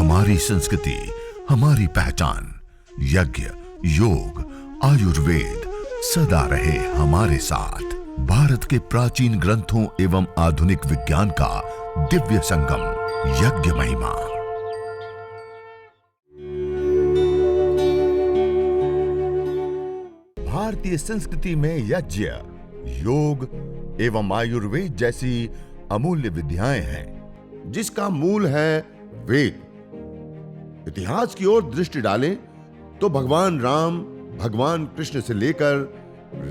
हमारी संस्कृति, हमारी पहचान। यज्ञ, योग, आयुर्वेद सदा रहे हमारे साथ। भारत के प्राचीन ग्रंथों एवं आधुनिक विज्ञान का दिव्य संगम, यज्ञ महिमा। भारतीय संस्कृति में यज्ञ, योग एवं आयुर्वेद जैसी अमूल्य विद्याएं हैं, जिसका मूल है वेद। इतिहास की ओर दृष्टि डालें तो भगवान राम, भगवान कृष्ण से लेकर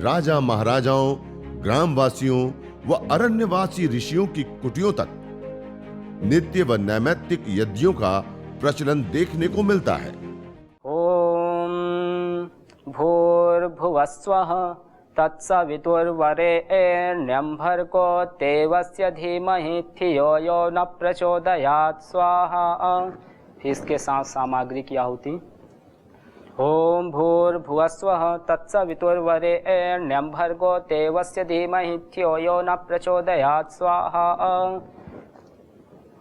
राजा महाराजाओं, ग्रामवासियों व अरण्यवासी ऋषियों की कुटियों तक नित्य व नैमित्तिक यज्ञों का प्रचलन देखने को मिलता है। ओम भूर्भुवस्वः तत्सवितुर्वरेण्यं भर्गो देवस्य धीमहि धियो यो न प्रचोदयात् स्वाहा। फिर इसके साथ सामग्री की आहुति। ओम भूर्भुवस्वः तत्सवितुर्वरेण्यं भर्गो देवस्य धीमहि धियो यो न प्रचोदयात् स्वाहा।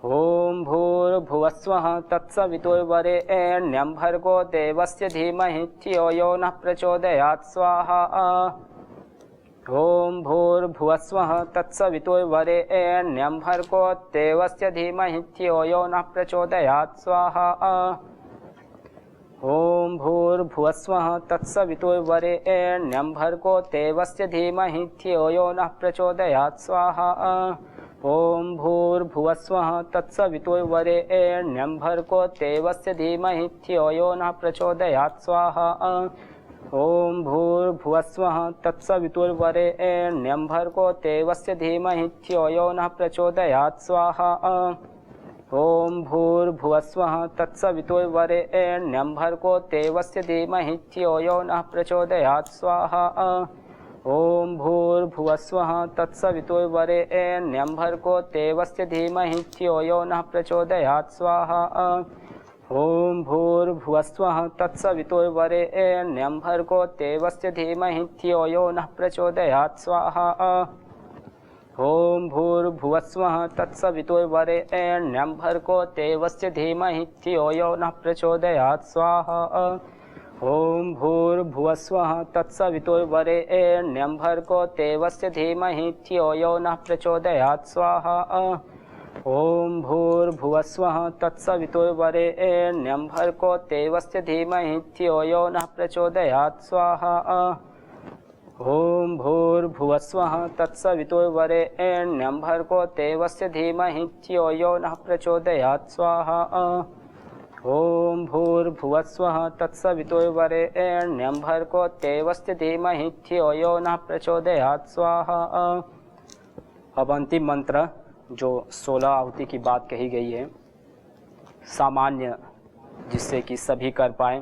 ओम भूर्भुवस्वः तत्सवितुर्वरेण्यं भर्गो देवस्य धीमहि धियो यो नः प्रचोदयात् स्वाहा। ओम भूर्भुवस्वः तत्सवितुर्वरेण्यं भर्गो देवस्य धीमहि धियो यो नः प्रचोदयात् स्वाहा। ओम भूर्भुवस्वः तत्सवितुर्वरेण्यं भर्गो देवस्य धीमहि धियो यो नः प्रचोदयात् स्वाहा। ओम भूर्भुवस्वः तत्सवितुर्वरेण्यं भर्गो देवस्य धीमहि धियो यो नः प्रचोदयात् स्वाहा। ओम भूर्भुवस्वः तत्सवितुर्वरेण्यं भर्गो देवस्य धीमहि धियो यो नः प्रचोदयात् स्वाहा। ओम भूर्भुवस्वः तत्सवितुर्वरेण्यं भर्गो देवस्य धीमहि धियो यो नः प्रचोदयात् स्वाहा। ओम भूर्भुवस्वः तत्सवितुर्वरेण्यं भर्गो देवस्य धीमहि धियो यो नः प्रचोदयात् स्वाहा। ओम भूर्भुवस्वः तत्सवितुर्वरेण्यं भर्गो देवस्य धीमहि धियो यो नः प्रचोदयात् स्वाहा। ओम भूर्भुवस्वः तत्सवितुर्वरेण्यं भर्गो देवस्य धीमहि धियो यो नः प्रचोदयात् स्वाहा। ओम भूर्भुवस्वः तत्सवितुर्वरेण्यं भर्गो देवस्य धीमहि धियो यो नः प्रचोदयात् स्वाहा। ओम भूर्भुवस्वः तत्सवितुर्वरेण्यं भर्गो देवस्य धीमहि धियो यो नः प्रचोदयात् स्वाहा। ओम भूर्भुवस्वः तत्सवितुर्वरेण्यं भर्गो देवस्य धीमहि धियो यो नः प्रचोदयात् स्वाहा। ओम भूर्भुवस्वः तत्सवितुर्वरेण्यं भर्गो देवस्य धीमहि धियो यो नः प्रचोदयात् स्वाहा। अब अंतिम मंत्र, जो 16 आहुति की बात कही गई है, सामान्य जिससे कि सभी कर पाए,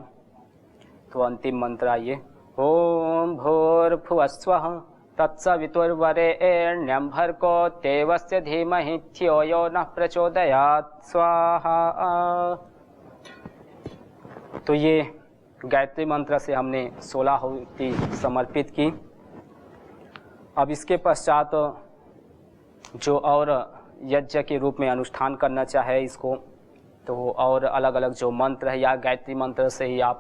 तो अंतिम मंत्र आइए। ओम भूर्भुवस्वः तत्सवितुर्वरेण्यं भर्गो देवस्य धीमहि धियो यो नः प्रचोदयात् स्वाहा। तो ये गायत्री मंत्र से हमने 16 आहुति समर्पित की। अब इसके पश्चात जो और यज्ञ के रूप में अनुष्ठान करना चाहे इसको, तो और अलग अलग जो मंत्र है, या गायत्री मंत्र से ही आप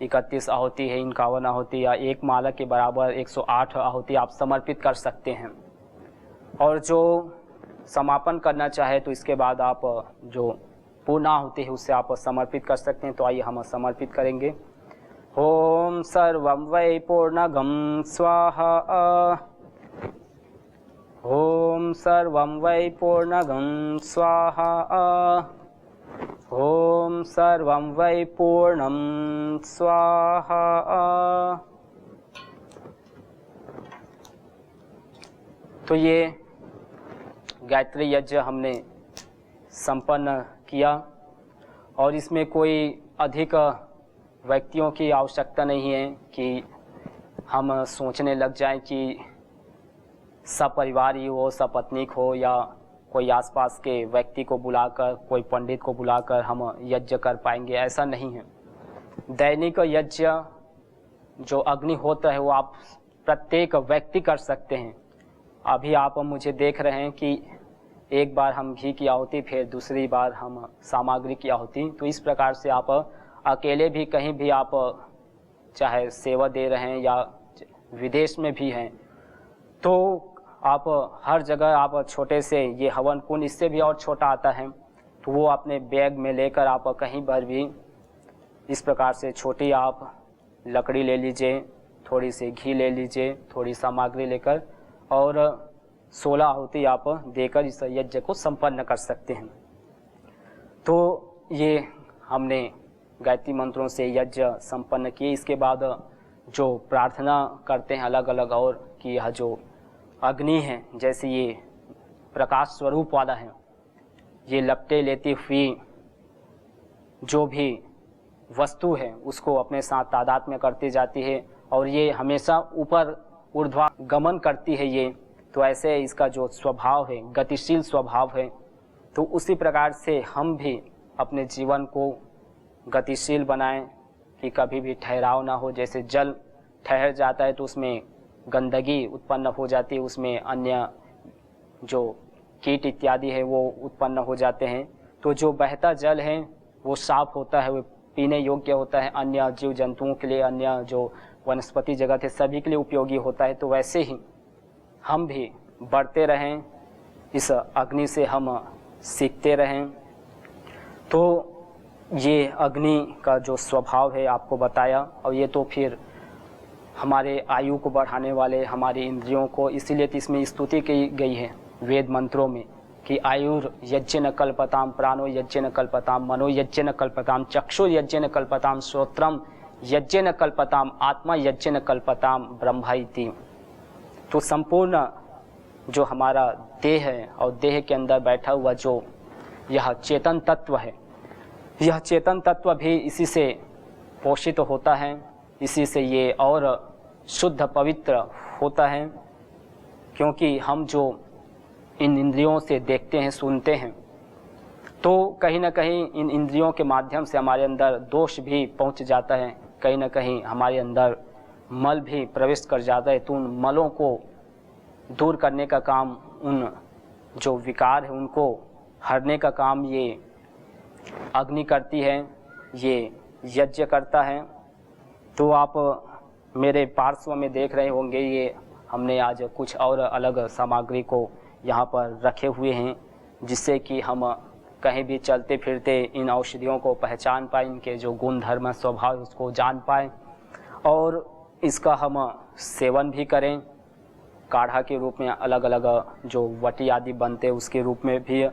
31 आहुति है, 51 आहुति, या एक माला के बराबर 108 आहुति आप समर्पित कर सकते हैं। और जो समापन करना चाहे तो इसके बाद आप जो पूर्ण आहुति है उससे आप समर्पित कर सकते हैं। तो आइए हम समर्पित करेंगे। ओम सर्वं वै पूर्णगं स्वाहा। ओम सर्वं वै पूर्णगं स्वाहा। ओम सर्वं वै पूर्णं स्वाहा। तो ये गायत्री यज्ञ हमने संपन्न किया, और इसमें कोई अधिक व्यक्तियों की आवश्यकता नहीं है कि हम सोचने लग जाएं कि सपरिवार ही हो, सपत्नीक हो, या कोई आसपास के व्यक्ति को बुलाकर, कोई पंडित को बुलाकर हम यज्ञ कर पाएंगे, ऐसा नहीं है। दैनिक यज्ञ जो अग्निहोत्र है वो आप प्रत्येक व्यक्ति कर सकते हैं। अभी आप मुझे देख रहे हैं कि एक बार हम घी की आहुति, फिर दूसरी बार हम सामग्री की आहुति। तो इस प्रकार से आप अकेले भी कहीं भी आप चाहे सेवा दे रहे हैं या विदेश में भी हैं, तो आप हर जगह आप छोटे से ये हवन कुंड, इससे भी और छोटा आता है, तो वो अपने बैग में लेकर आप कहीं पर भी इस प्रकार से छोटी आप लकड़ी ले लीजिए, थोड़ी सी घी ले लीजिए, थोड़ी सामग्री लेकर, और 16 आहुति आप देकर इस यज्ञ को संपन्न कर सकते हैं। तो ये हमने गायत्री मंत्रों से यज्ञ संपन्न किए। इसके बाद जो प्रार्थना करते हैं अलग अलग, और कि यह जो अग्नि है, जैसे ये प्रकाश स्वरूप वाला है, ये लपटे लेती हुई जो भी वस्तु है उसको अपने साथ तादाद में करती जाती है, और ये हमेशा ऊपर ऊर्ध्वागमन करती है ये। तो ऐसे इसका जो स्वभाव है, गतिशील स्वभाव है, तो उसी प्रकार से हम भी अपने जीवन को गतिशील बनाएं कि कभी भी ठहराव ना हो। जैसे जल ठहर जाता है तो उसमें गंदगी उत्पन्न हो जाती है, उसमें अन्य जो कीट इत्यादि है वो उत्पन्न हो जाते हैं। तो जो बहता जल है वो साफ होता है, वो पीने योग्य होता है, अन्य जीव जंतुओं के लिए, अन्य जो वनस्पति जगत है सभी के लिए उपयोगी होता है। तो वैसे ही हम भी बढ़ते रहें, इस अग्नि से हम सीखते रहें। तो ये अग्नि का जो स्वभाव है आपको बताया, और ये तो फिर हमारे आयु को बढ़ाने वाले, हमारी इंद्रियों को, इसीलिए तो इसमें स्तुति की गई है वेद मंत्रों में कि आयुर यज्ञेन कल्पताम, प्राणो यज्ञेन कल्पताम, मनो यज्ञेन कल्पताम, चक्षुर यज्ञेन कल्पताम, श्रोत्रम यज्ञेन कल्पताम, आत्मा यज्ञेन कल्पताम, ब्रह्मा इति। तो संपूर्ण जो हमारा देह है और देह के अंदर बैठा हुआ जो यह चेतन तत्व है, यह चेतन तत्व भी इसी से पोषित होता है, इसी से ये और शुद्ध पवित्र होता है। क्योंकि हम जो इन इंद्रियों से देखते हैं, सुनते हैं, तो कहीं ना कहीं इन इंद्रियों के माध्यम से हमारे अंदर दोष भी पहुंच जाता है, कहीं ना कहीं हमारे अंदर मल भी प्रवेश कर जाता है। तो उन मलों को दूर करने का काम, उन जो विकार है उनको हरने का काम ये अग्नि करती है, ये यज्ञ करता है। तो आप मेरे पार्श्व में देख रहे होंगे, ये हमने आज कुछ और अलग सामग्री को यहाँ पर रखे हुए हैं, जिससे कि हम कहीं भी चलते फिरते इन औषधियों को पहचान पाएँ, इनके जो गुण धर्म स्वभाव उसको जान पाएँ, और इसका हम सेवन भी करें। काढ़ा के रूप में अलग अलग जो वटी आदि बनते उसके रूप में भी,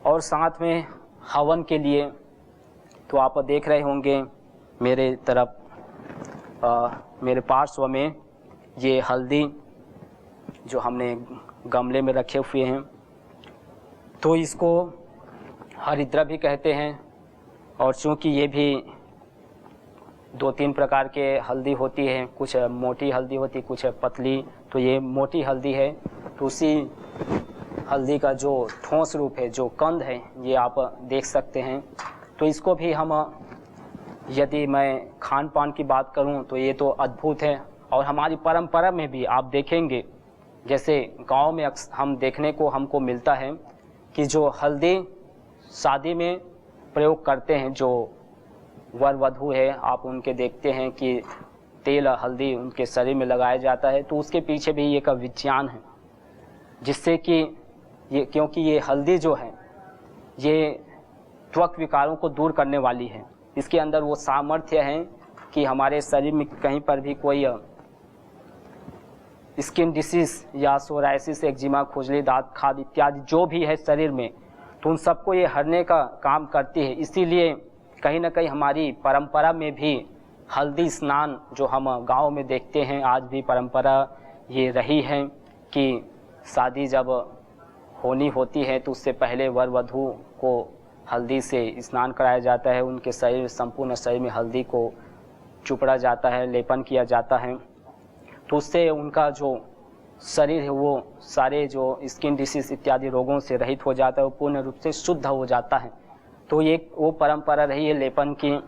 और साथ में हवन के लिए तो आप देख रहे होंगे मेरे तरफ मेरे पार्श्व में ये हल्दी जो हमने गमले में रखे हुए हैं, तो इसको हरिद्रा भी कहते हैं। और चूँकि ये भी 2-3 प्रकार के हल्दी होती है, कुछ मोटी हल्दी होती, कुछ पतली, तो ये मोटी हल्दी है। तो उसी हल्दी का जो ठोस रूप है, जो कंद है, ये आप देख सकते हैं। तो इसको भी हम, यदि मैं खान पान की बात करूं तो ये तो अद्भुत है। और हमारी परंपरा में भी आप देखेंगे, जैसे गांव में हम देखने को हमको मिलता है कि जो हल्दी शादी में प्रयोग करते हैं, जो वर वधू है, आप उनके देखते हैं कि तेल हल्दी उनके शरीर में लगाया जाता है। तो उसके पीछे भी एक विज्ञान है, जिससे कि ये, क्योंकि ये हल्दी जो है ये त्वक विकारों को दूर करने वाली है। इसके अंदर वो सामर्थ्य है कि हमारे शरीर में कहीं पर भी कोई स्किन डिसीज या सोराइसिस, एक्जिमा, खुजली, दांत खाद इत्यादि जो भी है शरीर में, तो उन सबको ये हरने का काम करती है। इसीलिए कहीं ना कहीं हमारी परंपरा में भी हल्दी स्नान जो हम गांव में देखते हैं, आज भी परंपरा ये रही है कि शादी जब होनी होती है तो उससे पहले वर वधू को हल्दी से स्नान कराया जाता है। उनके शरीर, संपूर्ण शरीर में हल्दी को चुपड़ा जाता है, लेपन किया जाता है। तो उससे उनका जो शरीर है वो सारे जो स्किन डिसीज इत्यादि रोगों से रहित हो जाता है, वो पूर्ण रूप से शुद्ध हो जाता है। तो ये वो परंपरा रही है लेपन की।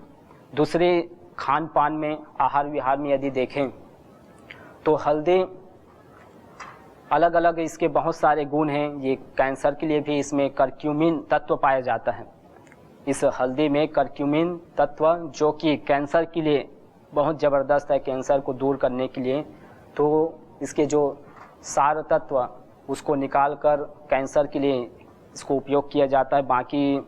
दूसरे खान पान में, आहार विहार में यदि देखें तो हल्दी अलग अलग इसके बहुत सारे गुण हैं। ये कैंसर के लिए भी इसमें करक्यूमिन तत्व पाया जाता है। इस हल्दी में करक्यूमिन तत्व जो कि कैंसर के लिए बहुत ज़बरदस्त है, कैंसर को दूर करने के लिए। तो इसके जो सार तत्व उसको निकाल कर कैंसर के लिए इसको उपयोग किया जाता है। बाकी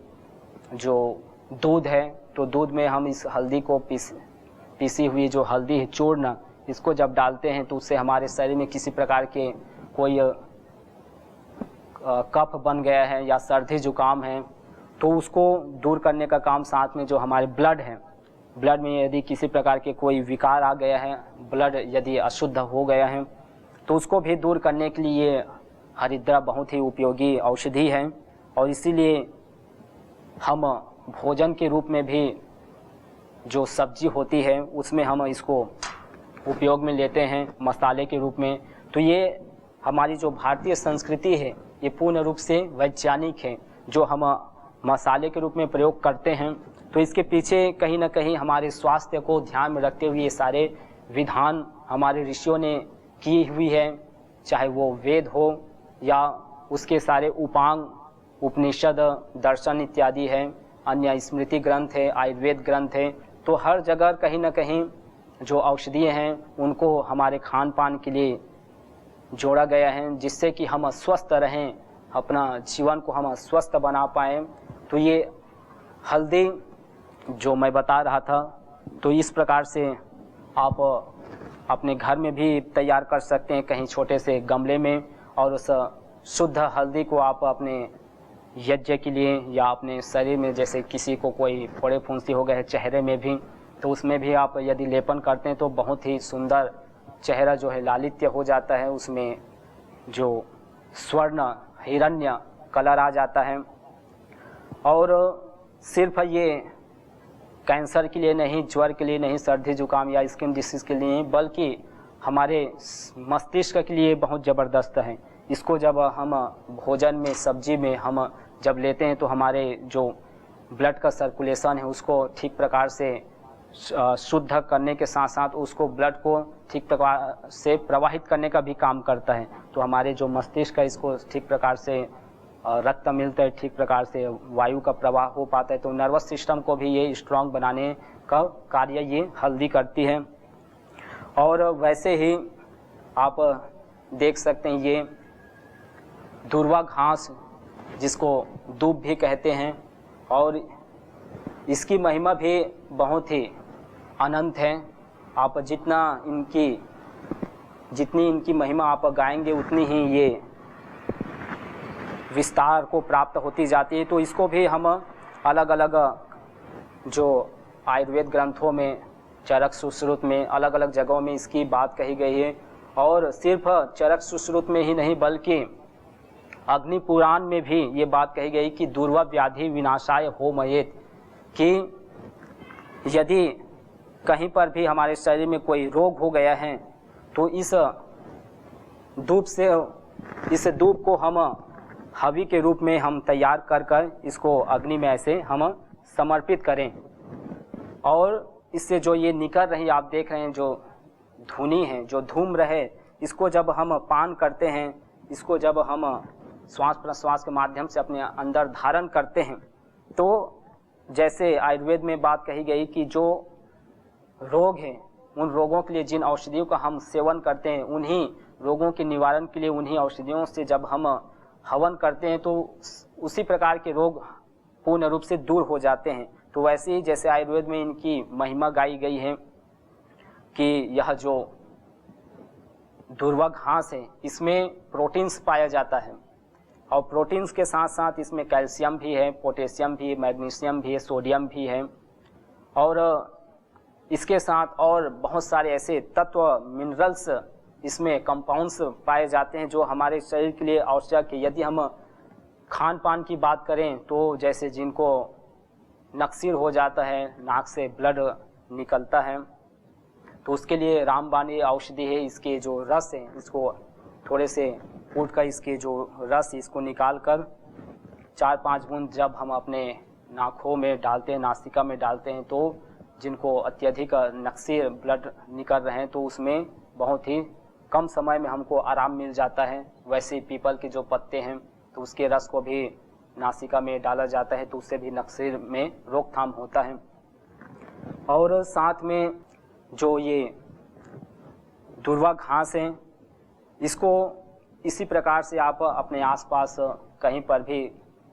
जो दूध है तो दूध में हम इस हल्दी को पीसी हुई जो हल्दी है चूर्ण, इसको जब डालते हैं तो उससे हमारे शरीर में किसी प्रकार के कोई कफ बन गया है या सर्दी जुकाम है तो उसको दूर करने का काम, साथ में जो हमारे ब्लड है, ब्लड में यदि किसी प्रकार के कोई विकार आ गया है, ब्लड यदि अशुद्ध हो गया है तो उसको भी दूर करने के लिए हरिद्रा बहुत ही उपयोगी औषधि है। और इसीलिए हम भोजन के रूप में भी जो सब्जी होती है उसमें हम इसको उपयोग में लेते हैं मसाले के रूप में। तो ये हमारी जो भारतीय संस्कृति है ये पूर्ण रूप से वैज्ञानिक है। जो हम मसाले के रूप में प्रयोग करते हैं तो इसके पीछे कहीं ना कहीं हमारे स्वास्थ्य को ध्यान में रखते हुए ये सारे विधान हमारे ऋषियों ने की हुई है, चाहे वो वेद हो या उसके सारे उपांग, उपनिषद, दर्शन इत्यादि है, अन्य स्मृति ग्रंथ है, आयुर्वेद ग्रंथ है। तो हर जगह कहीं ना कहीं जो औषधियाँ हैं उनको हमारे खान पान के लिए जोड़ा गया है, जिससे कि हम स्वस्थ रहें, अपना जीवन को हम स्वस्थ बना पाएँ। तो ये हल्दी जो मैं बता रहा था तो इस प्रकार से आप अपने घर में भी तैयार कर सकते हैं कहीं छोटे से गमले में। और उस शुद्ध हल्दी को आप अपने यज्ञ के लिए या अपने शरीर में, जैसे किसी को कोई फोड़े फुंसी हो गए है चेहरे में भी, तो उसमें भी आप यदि लेपन करते हैं तो बहुत ही सुंदर चेहरा जो है लालित्य हो जाता है। उसमें जो स्वर्ण हिरण्य कलर आ जाता है। और सिर्फ ये कैंसर के लिए नहीं, ज्वर के लिए नहीं, सर्दी जुकाम या स्किन डिसीज़ के लिए नहीं, बल्कि हमारे मस्तिष्क के लिए बहुत ज़बरदस्त है। इसको जब हम भोजन में, सब्जी में हम जब लेते हैं तो हमारे जो ब्लड का सर्कुलेशन है उसको ठीक प्रकार से शुद्ध करने के साथ साथ उसको ब्लड को ठीक प्रकार से प्रवाहित करने का भी काम करता है। तो हमारे जो मस्तिष्क है इसको ठीक प्रकार से रक्त मिलता है, ठीक प्रकार से वायु का प्रवाह हो पाता है। तो नर्वस सिस्टम को भी ये स्ट्रांग बनाने का कार्य ये हल्दी करती है। और वैसे ही आप देख सकते हैं ये दूर्वा घास, जिसको दूब भी कहते हैं, और इसकी महिमा भी बहुत ही अनंत है। आप जितनी इनकी महिमा आप गाएंगे उतनी ही ये विस्तार को प्राप्त होती जाती है। तो इसको भी हम अलग अलग जो आयुर्वेद ग्रंथों में, चरक सुश्रुत में, अलग अलग जगहों में इसकी बात कही गई है। और सिर्फ चरक सुश्रुत में ही नहीं बल्कि अग्नि पुराण में भी ये बात कही गई कि दूर्वा व्याधि विनाशाय होमयेत, कि यदि कहीं पर भी हमारे शरीर में कोई रोग हो गया है तो इस दूब को हम हवि के रूप में हम तैयार कर इसको अग्नि में ऐसे हम समर्पित करें। और इससे जो ये निकल रही, आप देख रहे हैं जो धुनी है, जो धूम्र है, इसको जब हम पान करते हैं, इसको जब हम श्वास प्रश्वास के माध्यम से अपने अंदर धारण करते हैं, तो जैसे आयुर्वेद में बात कही गई कि जो रोग हैं उन रोगों के लिए जिन औषधियों का हम सेवन करते हैं, उन्हीं रोगों के निवारण के लिए उन्हीं औषधियों से जब हम हवन करते हैं तो उसी प्रकार के रोग पूर्ण रूप से दूर हो जाते हैं। तो वैसे ही जैसे आयुर्वेद में इनकी महिमा गाई गई है कि यह जो दूर्वा घास है इसमें प्रोटीन्स पाया जाता है, और प्रोटीन्स के साथ साथ इसमें कैल्शियम भी है, पोटेशियम भी है, मैग्नीशियम भी है, सोडियम भी है, और इसके साथ और बहुत सारे ऐसे तत्व, मिनरल्स, इसमें कंपाउंड्स पाए जाते हैं जो हमारे शरीर के लिए आवश्यक है। यदि हम खान पान की बात करें तो जैसे जिनको नक्सीर हो जाता है, नाक से ब्लड निकलता है, तो उसके लिए रामबाण ये औषधि है। इसके जो रस है इसको थोड़े से कूट कर, इसके जो रस इसको निकाल कर 4-5 बूंद जब हम अपने नाकों में डालते हैं, नासिका में डालते हैं, तो जिनको अत्यधिक नक्सीर ब्लड निकल रहे हैं तो उसमें बहुत ही कम समय में हमको आराम मिल जाता है। वैसे ही पीपल के जो पत्ते हैं तो उसके रस को भी नासिका में डाला जाता है तो उससे भी नक्सीर में रोकथाम होता है। और साथ में जो ये दुर्वा घास है, इसको इसी प्रकार से आप अपने आसपास कहीं पर भी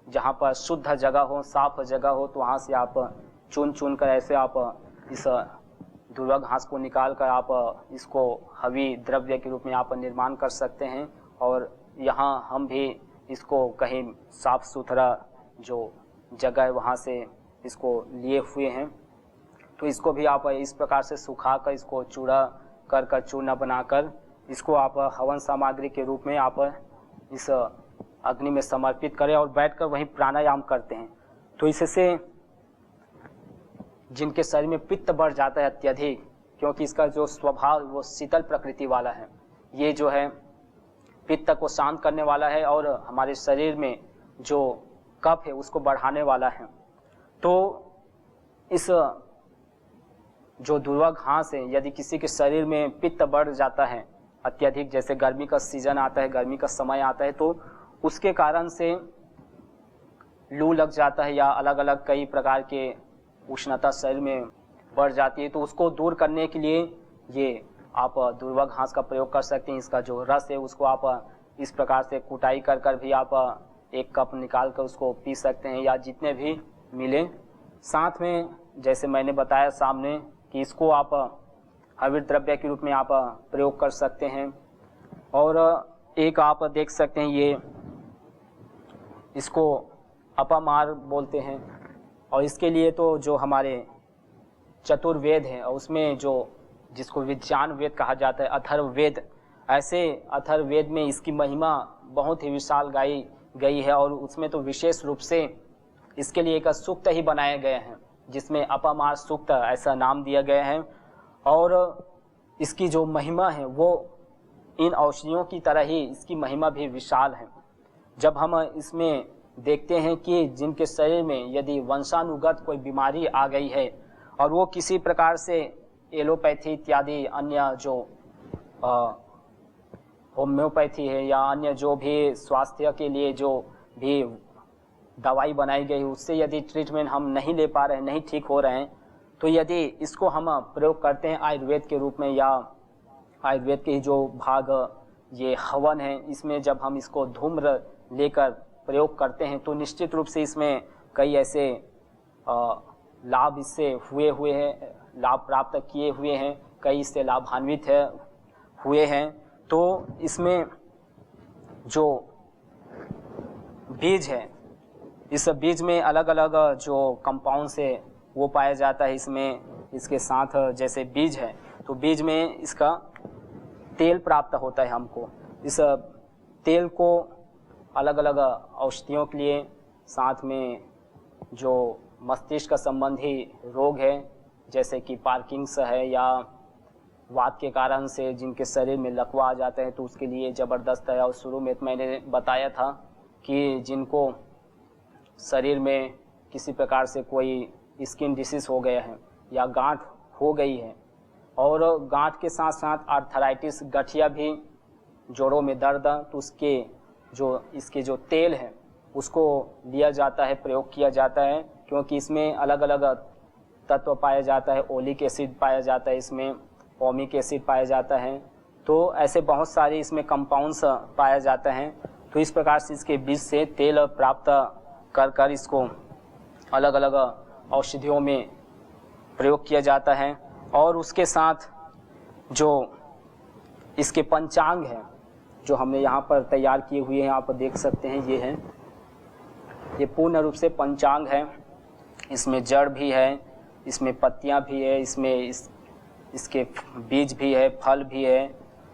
जहाँ पर शुद्ध जगह हो, साफ जगह हो, तो वहाँ से आप चुन कर ऐसे आप इस दुर्वा घास को निकाल कर आप इसको हवी द्रव्य के रूप में आप निर्माण कर सकते हैं। और यहाँ हम भी इसको कहीं साफ सुथरा जो जगह है वहाँ से इसको लिए हुए हैं। तो इसको भी आप इस प्रकार से सुखा कर इसको चूड़ा कर चूर्ण बनाकर इसको आप हवन सामग्री के रूप में आप इस अग्नि में समर्पित करें और बैठकर वहीं प्राणायाम करते हैं। तो इससे जिनके शरीर में पित्त बढ़ जाता है अत्यधिक, क्योंकि इसका जो स्वभाव वो शीतल प्रकृति वाला है, ये जो है पित्त को शांत करने वाला है और हमारे शरीर में जो कफ है उसको बढ़ाने वाला है। तो इस जो दुर्वा घास है, यदि किसी के शरीर में पित्त बढ़ जाता है अत्यधिक, जैसे गर्मी का सीजन आता है, गर्मी का समय आता है, तो उसके कारण से लू लग जाता है या अलग अलग कई प्रकार के उष्णता शरीर में बढ़ जाती है, तो उसको दूर करने के लिए ये आप दुर्वा घास का प्रयोग कर सकते हैं। इसका जो रस है उसको आप इस प्रकार से कुटाई कर भी आप एक कप निकाल कर उसको पी सकते हैं या जितने भी मिले। साथ में जैसे मैंने बताया सामने कि इसको आप हविर द्रव्य के रूप में आप प्रयोग कर सकते हैं। और एक आप देख सकते हैं, ये इसको अपामार बोलते हैं और इसके लिए तो जो हमारे चतुर्वेद हैं और उसमें जो जिसको विज्ञान वेद कहा जाता है, अथर्ववेद, ऐसे अथर्ववेद में इसकी महिमा बहुत ही विशाल गाई गई है और उसमें तो विशेष रूप से इसके लिए एक सूक्त ही बनाए गए हैं जिसमें अपामार सूक्त ऐसा नाम दिया गया है। और इसकी जो महिमा है वो इन औषधियों की तरह ही इसकी महिमा भी विशाल है। जब हम इसमें देखते हैं कि जिनके शरीर में यदि वंशानुगत कोई बीमारी आ गई है और वो किसी प्रकार से एलोपैथी इत्यादि अन्य जो होम्योपैथी है या अन्य जो भी स्वास्थ्य के लिए जो भी दवाई बनाई गई उससे यदि ट्रीटमेंट हम नहीं ले पा रहे हैं, नहीं ठीक हो रहे हैं, तो यदि इसको हम प्रयोग करते हैं आयुर्वेद के रूप में या आयुर्वेद के जो भाग ये हवन है, इसमें जब हम इसको धूम्र लेकर प्रयोग करते हैं तो निश्चित रूप से इसमें कई ऐसे लाभ इससे हुए हैं, लाभ प्राप्त किए हुए हैं, कई इससे लाभान्वित हुए हैं। तो इसमें जो बीज है, इस बीज में अलग अलग जो कंपाउंड से वो पाया जाता है। इसमें इसके साथ जैसे बीज है तो बीज में इसका तेल प्राप्त होता है हमको। इस तेल को अलग अलग औषधियों के लिए, साथ में जो मस्तिष्क संबंधी रोग है जैसे कि पार्किंस है या वात के कारण से जिनके शरीर में लकवा आ जाता है तो उसके लिए ज़बरदस्त है। और शुरू में मैंने बताया था कि जिनको शरीर में किसी प्रकार से कोई स्किन डिसीज हो गया है या गांठ हो गई है और गांठ के साथ साथ आर्थराइटिस, गठिया भी, जोड़ों में दर्द, तो इसके जो तेल है उसको लिया जाता है, प्रयोग किया जाता है, क्योंकि इसमें अलग अलग तत्व पाया जाता है। ओलिक एसिड पाया जाता है, इसमें ओमिक एसिड पाया जाता है, तो ऐसे बहुत सारे इसमें कंपाउंड्स पाया जाता है। तो इस प्रकार से इसके बीज से तेल प्राप्त कर इसको अलग अलग औषधियों में प्रयोग किया जाता है। और उसके साथ जो इसके पंचांग है जो हमने यहाँ पर तैयार किए हुए हैं, आप देख सकते हैं, ये हैं, ये पूर्ण रूप से पंचांग है। इसमें जड़ भी है, इसमें पत्तियाँ भी है, इसमें इसके बीज भी है, फल भी है,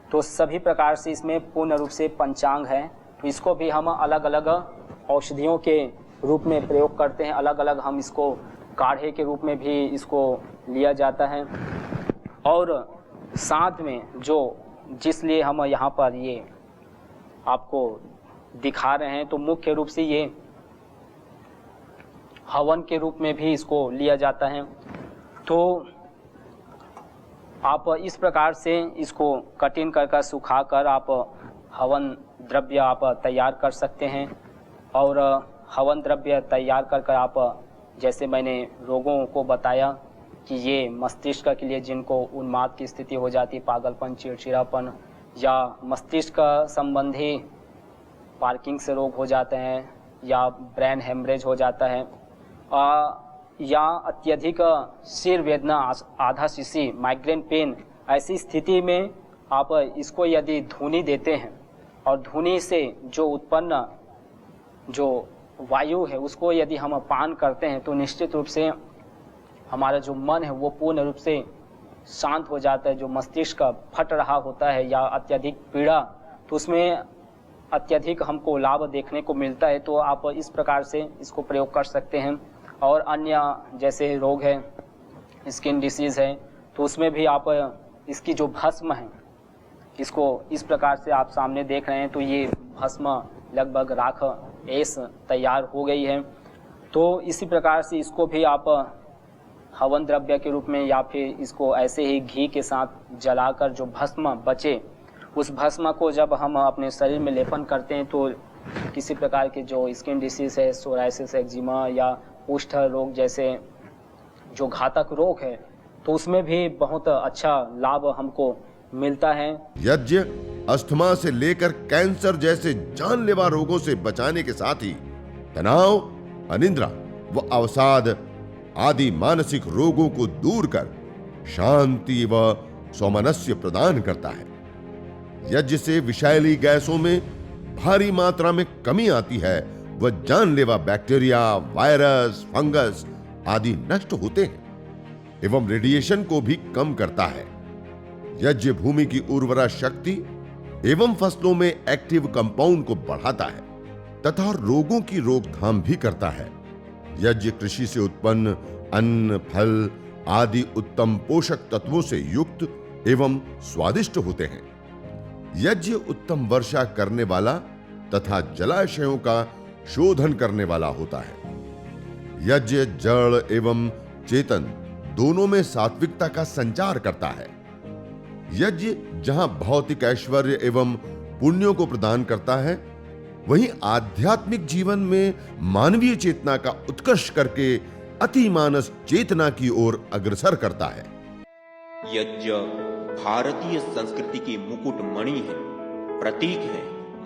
तो सभी प्रकार से इसमें पूर्ण रूप से पंचांग है। तो इसको भी हम अलग अलग औषधियों के रूप में प्रयोग करते हैं। अलग अलग हम इसको काढ़े के रूप में भी इसको लिया जाता है। और साथ में जो जिसलिए हम यहाँ पर ये आपको दिखा रहे हैं, तो मुख्य रूप से ये हवन के रूप में भी इसको लिया जाता है। तो आप इस प्रकार से इसको कठिन कर सुखा कर आप हवन द्रव्य आप तैयार कर सकते हैं। और हवन द्रव्य तैयार कर आप, जैसे मैंने रोगों को बताया कि ये मस्तिष्क के लिए जिनको उन्माद की स्थिति हो जाती, पागलपन, चिड़चिड़ापन या मस्तिष्क संबंधी पार्किंग से रोग हो जाते हैं या ब्रेन हेमरेज हो जाता है या अत्यधिक सिर वेदना, आधा शीशी, माइग्रेन पेन, ऐसी स्थिति में आप इसको यदि धुनी देते हैं और धुनी से जो उत्पन्न जो वायु है उसको यदि हम पान करते हैं तो निश्चित रूप से हमारा जो मन है वो पूर्ण रूप से शांत हो जाता है। जो मस्तिष्क फट रहा होता है या अत्यधिक पीड़ा, तो उसमें अत्यधिक हमको लाभ देखने को मिलता है। तो आप इस प्रकार से इसको प्रयोग कर सकते हैं। और अन्य जैसे रोग है, स्किन डिसीज़ है, तो उसमें भी आप इसकी जो भस्म है, इसको इस प्रकार से आप सामने देख रहे हैं, तो ये भस्म लगभग राख ऐस तैयार हो गई है। तो इसी प्रकार से इसको भी आप हवन द्रव्य के रूप में या फिर इसको ऐसे ही घी के साथ जलाकर जो भस्म बचे, उस भस्म को जब हम अपने शरीर में लेपन करते हैं तो किसी प्रकार के जो स्किन डिसीज है, सोराइसिस, एक्जिमा या कुष्ठ रोग जैसे जो घातक रोग है, तो उसमें भी बहुत अच्छा लाभ हमको मिलता है। यज्ञ अस्थमा से लेकर कैंसर जैसे जानलेवा रोगों से बचाने के साथ ही तनाव, अनिद्रा व अवसाद आदि मानसिक रोगों को दूर कर शांति व सौमनस्य प्रदान करता है। यज्ञ से विषैली गैसों में भारी मात्रा में कमी आती है व जानलेवा बैक्टीरिया, वायरस, फंगस आदि नष्ट होते हैं एवं रेडिएशन को भी कम करता है। यज्ञ भूमि की उर्वरा शक्ति एवं फसलों में एक्टिव कंपाउंड को बढ़ाता है तथा रोगों की रोकथाम भी करता है। यज्ञ कृषि से उत्पन्न अन्न, फल आदि उत्तम पोषक तत्वों से युक्त एवं स्वादिष्ट होते हैं। यज्ञ उत्तम वर्षा करने वाला तथा जलाशयों का शोधन करने वाला होता है। यज्ञ जड़ एवं चेतन दोनों में सात्विकता का संचार करता है। यज्ञ जहां भौतिक ऐश्वर्य एवं पुण्यों को प्रदान करता है, वहीं आध्यात्मिक जीवन में मानवीय चेतना का उत्कर्ष करके अतिमानस चेतना की ओर अग्रसर करता है। यज्ञ भारतीय संस्कृति की मुकुट मणि है, प्रतीक है,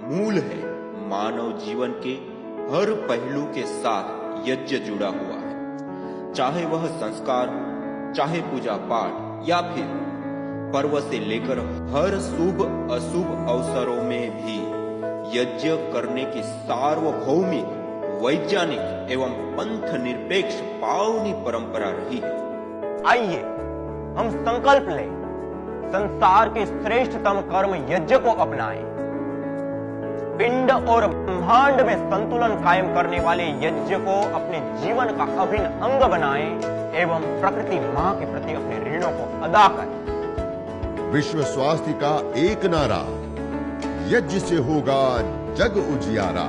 मूल है। मानव जीवन के हर पहलू के साथ यज्ञ जुड़ा हुआ है, चाहे वह संस्कार, चाहे पूजा पाठ या फिर पर्व से लेकर हर शुभ अशुभ अवसरों में भी यज्ञ करने की सार्वभौमिक, वैज्ञानिक एवं पंथ निरपेक्ष पावनी परंपरा रही है। आइए हम संकल्प लें, संसार के श्रेष्ठतम कर्म यज्ञ को अपनाएं। पिंड और ब्रह्मांड में संतुलन कायम करने वाले यज्ञ को अपने जीवन का अभिन्न अंग बनाएं एवं प्रकृति मां के प्रति अपने ऋणों को अदा करें। विश्व स्वास्थ्य का एक नारा, यज्ञ से होगा जग उजियारा।